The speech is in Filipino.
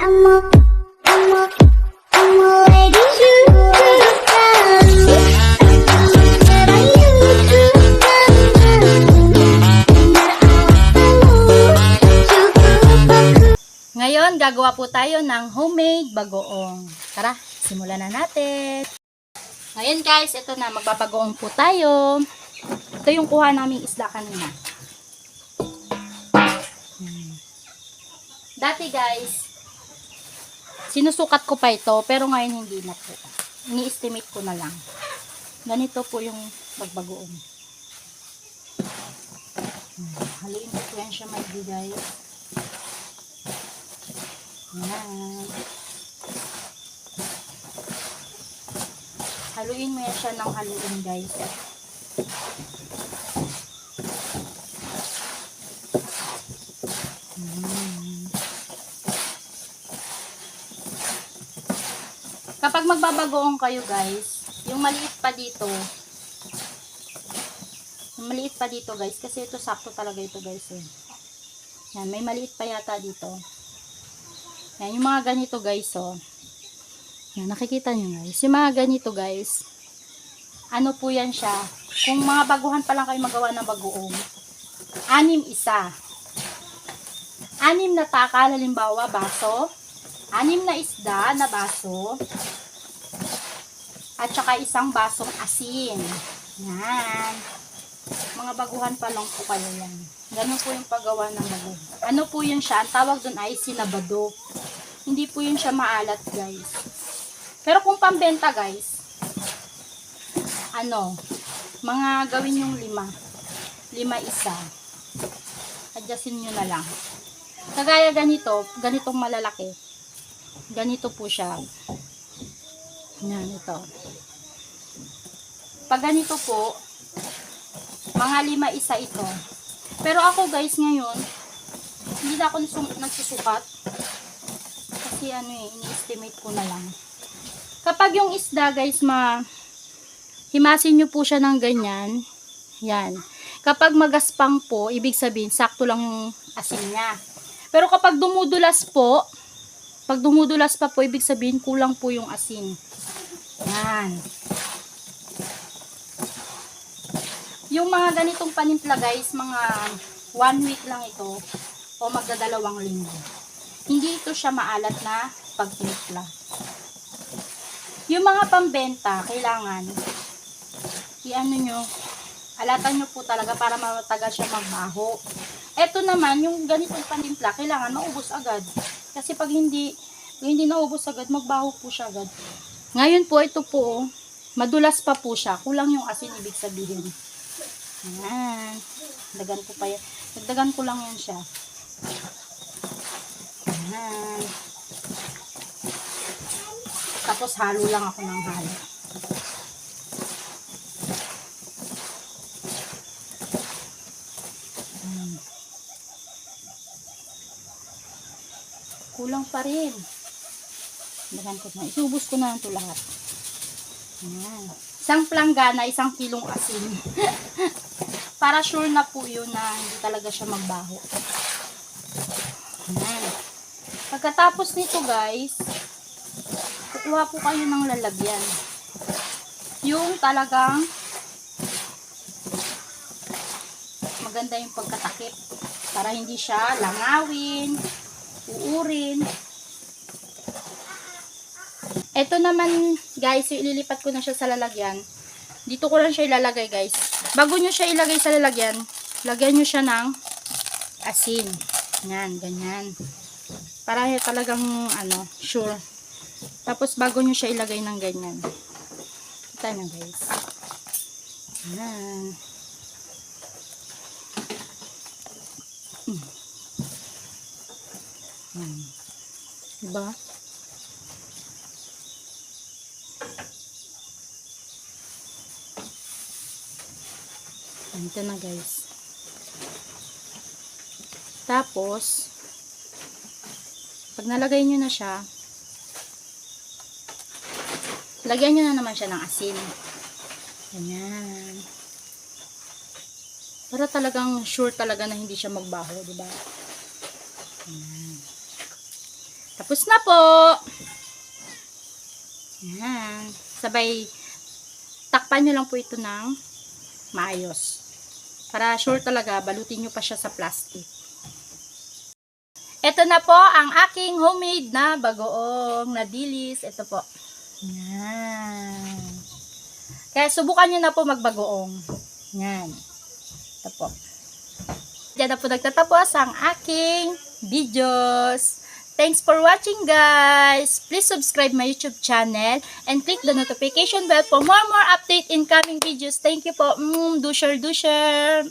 Ngayon, gagawa po tayo ng homemade bagoong. Tara, simulan na natin. Ngayon guys, ito na, magbabagoong po tayo. Ito yung kuha naming isda kanina. Dati guys, sinusukat ko pa ito, pero ngayon hindi na po. Ini-estimate ko na lang. Ganito po yung bagbagoong. Haluin ko po yan siya maigi guys. Yan. Haluin mo yan siya ng haluin guys. Kapag magbabagoong kayo guys, yung maliit pa dito guys, kasi ito sakto talaga ito guys eh. Yan, may maliit pa yata dito. Yan, yung mga ganito guys oh. Yan, nakikita nyo guys. Yung mga ganito guys, ano po yan siya, kung mga baguhan pa lang kayo magawa ng bagoong, 6 isa. 6 na takal, halimbawa baso, 6 na isda na baso, at saka isang basong asin. Yan. Mga baguhan pa lang po kayo yan. Ganun po yung paggawa ng bagoong. Ano po yun siya? Ang tawag dun ay sinabado. Hindi po yun siya maalat guys. Pero kung pambenta guys, mga gawin yung 5 isa. Adjustin nyo na lang. Kagaya ganitong malalaki. Ganito po siya. Yan, ito. Pag ganito po, mga 5 isa ito. Pero ako guys ngayon, hindi na ako nagsusukat. Kasi ini-estimate ko na lang. Kapag yung isda guys, himasin nyo po siya ng ganyan. Yan. Kapag magaspang po, ibig sabihin, sakto lang yung asin niya. Pero kapag dumudulas pa po, ibig sabihin, kulang po yung asin. Yan. Yung mga ganitong panimpla guys, mga 1 week lang ito, o magdadalawang linggo. Hindi ito siya maalat na pagtimpla. Yung mga pambenta, kailangan alatan nyo po talaga para matagal siya magbaho. Eto naman, yung ganitong panimpla, kailangan maubos agad. Kasi pag hindi naubos agad, magbaho po siya agad. Ngayon po, ito po, madulas pa po siya. Kulang yung asin, ibig sabihin. Ayan. Dagdagan ko lang yan siya. Ayan. Tapos halo lang ako ng halo. Kulang pa rin. Isubos ko na ito lahat. Ayan. Isang planggana, 1 kilong asin. Para sure na po yun na hindi talaga siya magbaho. Ayan. Pagkatapos nito guys, kukuha po kayo ng lalagyan. Yung talagang maganda yung pagkatakip. Para hindi siya langawin, uurin. Ito naman guys, ililipat ko na siya sa lalagyan. Dito ko lang siya ilalagay guys. Bago nyo siya ilagay sa lalagyan, lagyan nyo siya ng asin. Yan, ganyan. Para talagang sure. Tapos bago nyo siya ilagay ng ganyan. Kita na guys. Yan. Diba? Ito na guys. Tapos, pag nalagay nyo na siya, lagyan nyo na naman siya ng asin. Ganyan. Para talagang sure talaga na hindi siya magbaho, diba? Ganyan. Tapos na po. Yan. Sabay, takpan nyo lang po ito ng maayos. Para sure talaga, balutin nyo pa siya sa plastic. Ito na po ang aking homemade na bagoong na dilis. Ito po. Yan. Kaya subukan nyo na po magbagoong. Yan. Ito po. Diyan na po nagtatapos ang aking videos. Thanks for watching, guys. Please subscribe my YouTube channel and click the notification bell for more update incoming videos. Thank you po. Do share.